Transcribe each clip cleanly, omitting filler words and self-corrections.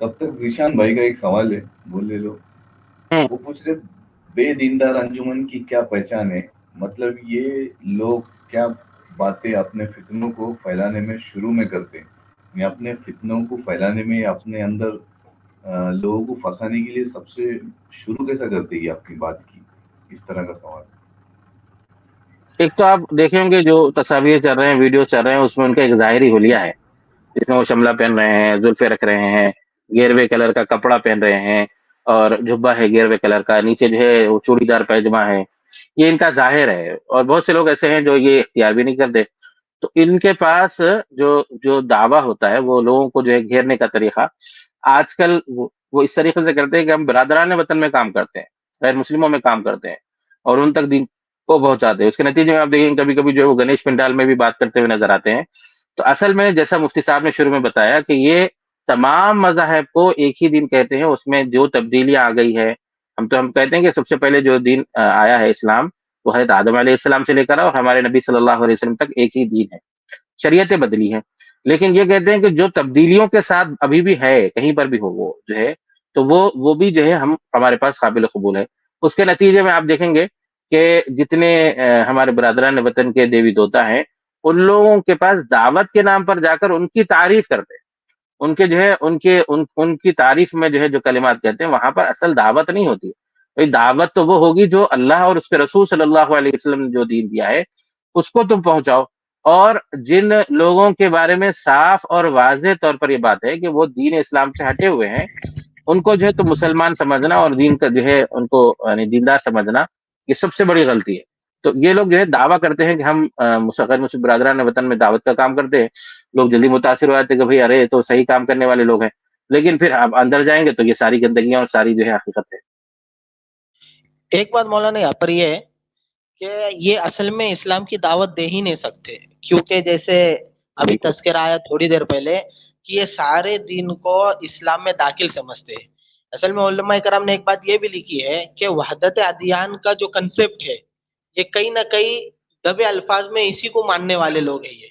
तब तक ज़ीशान भाई का एक सवाल है, वो ले लो। हम्म। वो पूछ रहे, बेदीनदार अंजुमन की क्या पहचान है? मतलब ये लोग क्या बातें अपने फितनों को फैलाने में शुरू में करते हैं, या अपने फितनों को फैलाने में, या अपने अंदर लोगों को फंसाने के लिए सबसे शुरू कैसा करते हैं ये अपनी बात की? इस तरह का सवाल। एक तो आप देखे होंगे जो तस्वीर चल रहे हैं, वीडियो चल रहे हैं, उसमें उनका एक ज़ाहिरी हुलिया है, जिसमें वो शमला पहन रहे हैं, जुल्फे रख रहे हैं, गेरवे कलर का कपड़ा पहन रहे हैं, और जुब्बा है गेरवे कलर का, नीचे जो है वो चूड़ीदार पैजामा है। ये इनका ज़ाहिर है, और बहुत से लोग ऐसे हैं जो ये इख्तियार भी नहीं करते। तो इनके पास जो जो दावा होता है, वो लोगों को जो है घेरने का तरीका आजकल वो इस तरीके से करते हैं कि हम बिरादरान वतन में काम करते हैं, गैर मुस्लिमों में काम करते हैं, और उन तक दीन को पहुंचाते हैं। उसके नतीजे में आप देखेंगे कभी कभी जो है वो गणेश पंडाल में भी बात करते हुए नजर आते हैं। तो असल में जैसा मुफ्ती साहब ने शुरू में बताया कि ये तमाम मज़ाहब को एक ही दिन कहते हैं, उसमें जो तब्दीलियां आ गई है, हम कहते हैं कि सबसे पहले जो दिन आया है इस्लाम, वो है आदम अलैहिस्सलाम से लेकर और हमारे नबी सल्लल्लाहु अलैहि वसल्लम तक एक ही दीन है। शरीयतें बदली हैं, लेकिन ये कहते हैं कि जो तब्दीलियों के साथ अभी भी है, कहीं पर भी हो वो जो है, तो वो भी जो है हम हमारे पास काबिल कबूल है। उसके नतीजे में आप देखेंगे कि जितने हमारे बरदरान वतन के देवी देवता हैं, उन लोगों के पास दावत के नाम पर जाकर उनकी तारीफ करते हैं। उनके जो है उनकी तारीफ में जो है जो कलिमात कहते हैं, वहां पर असल दावत नहीं होती। भाई दावत तो वो होगी जो अल्लाह और उसके रसूल सल्लल्लाहु अलैहि वसल्लम ने जो दीन दिया है, उसको तुम पहुंचाओ। और जिन लोगों के बारे में साफ और वाज़ेह तौर पर ये बात है कि वो दीन इस्लाम से हटे हुए हैं, उनको जो है तो मुसलमान समझना और दीन का जो है उनको यानी दीनदार समझना, ये सबसे बड़ी गलती है। तो ये लोग जो है दावा करते हैं कि हम गैर मुस्लिम बरादरान वतन में दावत का काम करते हैं। लोग जल्दी मुतासिर हो जाते हैं कि भाई अरे ये तो सही काम करने वाले लोग हैं, लेकिन फिर आप अंदर जाएंगे तो ये सारी गंदगियां और सारी जो है हकीकत है। एक बात मौलाना यहाँ पर ये है कि ये असल में इस्लाम की दावत दे ही नहीं सकते, क्योंकि जैसे अभी बिल्कुल। तस्करा आया थोड़ी देर पहले कि ये सारे दिन को इस्लाम में दाखिल समझते हैं। असल में उलमा इकराम ने एक बात ये भी लिखी है कि वहदत अदियान का जो कंसेप्ट है, ये कहीं ना कहीं दबे अल्फाज में इसी को मानने वाले लोग हैं ये।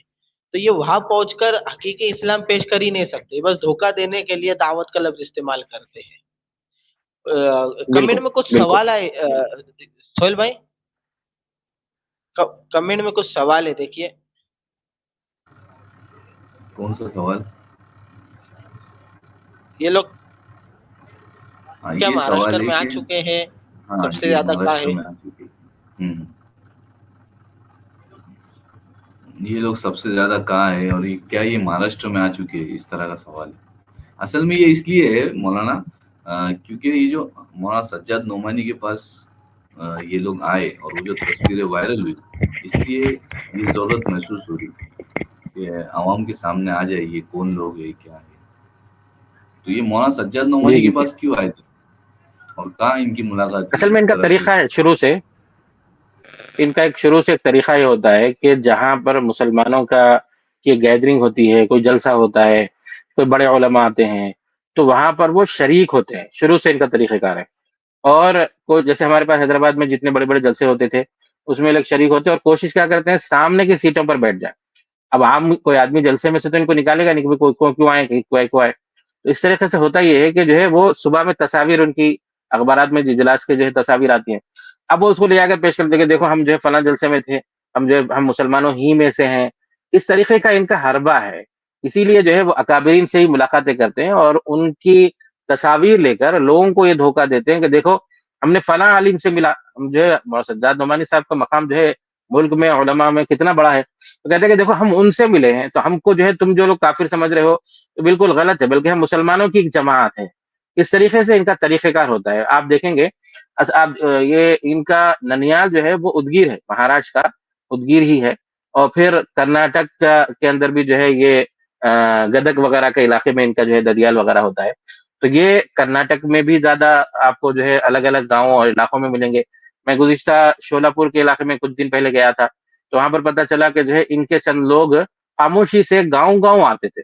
तो ये वहां पहुंचकर हकीकी इस्लाम पेश कर ही नहीं सकते, बस धोखा देने के लिए दावत का लफ्ज इस्तेमाल करते हैं। कमेंट बिल्कुल। में कुछ बिल्कुल। सवाल आए सोहेल भाई, कमेंट में कुछ सवाल है देखिए। कौन सा सवाल? ये लोग हाँ, क्या ये सवाल महाराष्ट्र है में आ कि चुके हैं? हाँ, सबसे ये ज्यादा कहाँ महाराष्ट्र है? में आ चुके हैं। ये लोग सबसे ज्यादा कहाँ है, और ये क्या ये महाराष्ट्र में आ चुके हैं, इस तरह का सवाल है। असल में ये इसलिए है मौलाना, क्योंकि ये जो मौलाना सज्जाद नोमानी के पास ये लोग आए और वो जो तस्वीरें वायरल हुई, इसलिए ये जरूरत महसूस हो रही कि आवाम के सामने आ जाए ये कौन लोग है, क्या है। तो ये मौलाना सज्जाद जी नोमानी के जी जी। पास क्यों आए थे, और कहाँ इनकी मुलाकात हुई असल में इस इनका तरह से? तरीका है शुरू से, इनका एक शुरू से एक तरीका ये होता है कि जहां पर मुसलमानों का की गैदरिंग होती है, कोई जलसा होता है, कोई बड़े उलमा आते हैं, तो वहां पर वो शरीक होते हैं। शुरू से इनका तरीक़ाकार है। और कोई जैसे हमारे पास हैदराबाद में जितने बड़े बड़े जलसे होते थे, उसमें लोग शरीक होते हैं और कोशिश क्या करते हैं, सामने की सीटों पर बैठ जाए। अब आम कोई आदमी जलसे में से तो इनको निकालेगा नहीं कि क्यों आए, क्यों आए। तो इस तरीके से होता ये है कि जो है वो सुबह में तस्वीर उनकी अखबारात में इजलास के जो है तस्वीर आती हैं। अब वो उसको ले जाकर पेश करते हैं कि देखो हम जो है फला जलसे में थे, हम जो है हम मुसलमानों ही में से हैं। इस तरीके का इनका हरबा है। इसीलिए जो है वो अकाबरीन से ही मुलाकातें करते हैं और उनकी तस्वीर लेकर लोगों को ये धोखा देते हैं कि देखो हमने फला आलिम से मिला। हम जो है मौलाना सज्जाद नोमानी साहब का मकाम जो है मुल्क में उलमा में कितना बड़ा है। तो कहते हैं कि देखो हम उनसे मिले हैं, तो हमको जो है तुम जो लोग काफिर समझ रहे हो तो बिल्कुल गलत है, बल्कि हम मुसलमानों की एक जमात है। इस तरीके से इनका तरीक़ेकार होता है। आप देखेंगे आप ये इनका ननियाल जो है वो उदगीर है, महाराष्ट्र का उदगीर ही है। और फिर कर्नाटक का के अंदर भी जो है ये गदग वगैरह के इलाके में इनका जो है ददियाल वगैरह होता है। तो ये कर्नाटक में भी ज्यादा आपको जो है अलग अलग गाँवों और इलाकों में मिलेंगे। मैं गुज़िश्ता शोलापुर के इलाके में कुछ दिन पहले गया था, तो वहां पर पता चला कि जो है इनके चंद लोग खामोशी से गांव-गांव आते थे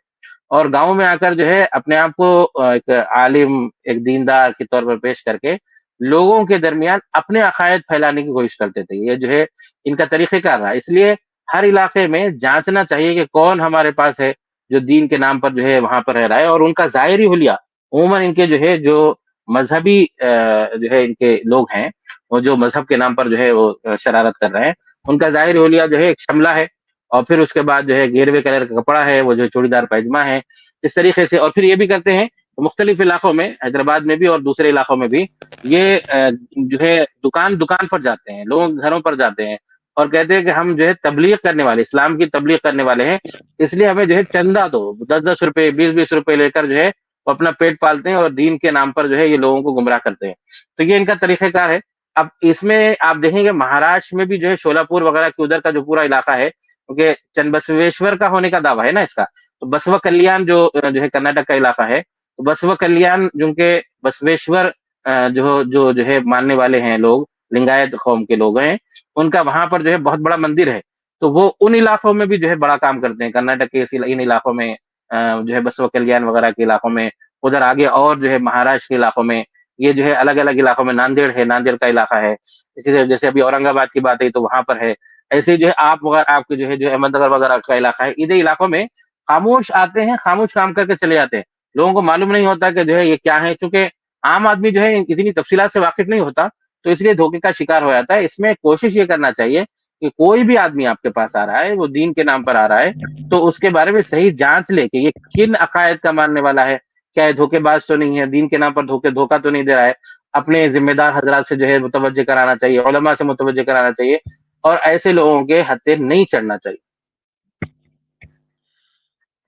और गांव में आकर जो है अपने आप को एक आलिम, एक दीनदार के तौर पर पेश करके लोगों के दरमियान अपने अकायद फैलाने की कोशिश करते थे। ये जो है इनका तरीक़ेकार रहा। इसलिए हर इलाके में जांचना चाहिए कि कौन हमारे पास है जो दीन के नाम पर जो है वहां पर रह रहा है, और उनका ज़ाहिरी हुलिया عموماً ان کے جو مذہبی جو ہے ان کے لوگ ہیں، وہ جو مذہب کے نام پر جو ہے وہ شرارت کر رہے ہیں، ان کا ظاہری حلیہ جو ہے ایک شملہ ہے، اور پھر اس کے بعد جو ہے گیروے کلر کا کپڑا ہے، وہ جو چوڑی دار پیجامہ ہے، اس طریقے سے. اور پھر یہ بھی کرتے ہیں مختلف علاقوں میں، حیدرآباد میں بھی اور دوسرے علاقوں میں بھی، یہ جو ہے دکان دکان پر جاتے ہیں، لوگوں کے گھروں پر جاتے ہیں اور کہتے ہیں کہ ہم جو ہے تبلیغ کرنے والے، اسلام کی تبلیغ کرنے والے ہیں، اس لیے ہمیں جو ہے چندہ دو، 10 10 روپے 20 20 روپے لے کر جو ہے وہ اپنا پیٹ پالتے ہیں اور دین کے نام پر جو ہے یہ لوگوں کو گمراہ کرتے ہیں. تو یہ ان کا طریقہ کار ہے. اب اس میں آپ دیکھیں گے مہاراشٹر میں بھی جو ہے شولاپور وغیرہ کے ادھر کا جو پورا علاقہ ہے، کیونکہ چند بسویشور کا ہونے کا دعویٰ ہے نا اس کا، تو بسوا کلیان جو ہے کرناٹک کا علاقہ ہے، تو بسوا کلیان جو کہ بسویشور جو ہے ماننے والے ہیں لوگ، لنگایت قوم کے لوگ ہیں، ان کا وہاں پر جو ہے بہت بڑا مندر ہے. تو وہ ان علاقوں میں بھی جو ہے بڑا کام کرتے ہیں، کرناٹک کے ان علاقوں میں، جو ہے بسوا کلیان وغیرہ کے علاقوں میں، ادھر آگے اور جو ہے مہاراشٹر کے علاقوں میں، یہ جو ہے الگ الگ علاقوں میں، ناندیڑ ہے، ناندیڑ کا علاقہ ہے، اسی طرح جیسے ابھی اورنگ آباد کی بات ہے تو وہاں پر ہے. ایسے جو ہے آپ کے جو احمد نگر وغیرہ کا علاقہ ہے، ادھر علاقوں میں خاموش آتے ہیں، خاموش کام کر کے چلے جاتے ہیں. لوگوں کو معلوم نہیں ہوتا کہ جو ہے یہ کیا ہے، چونکہ عام آدمی جو ہے اتنی تفصیلات سے واقف نہیں ہوتا، تو اس لیے دھوکے کا شکار ہو جاتا ہے. اس میں کوشش یہ کرنا چاہیے کہ کوئی بھی آدمی آپ کے پاس آ رہا ہے، وہ دین کے نام پر آ رہا ہے، تو اس کے بارے میں صحیح جانچ لے کہ یہ کن عقائد کا ماننے والا ہے، کیا یہ دھوکے باز تو نہیں ہے، دین کے نام پر دھوکا تو نہیں دے رہا ہے. اپنے ذمہ دار حضرات سے جو ہے متوجہ کرانا چاہیے، علماء سے متوجہ کرانا چاہیے، اور ایسے لوگوں کے ہتھے نہیں چڑھنا چاہیے.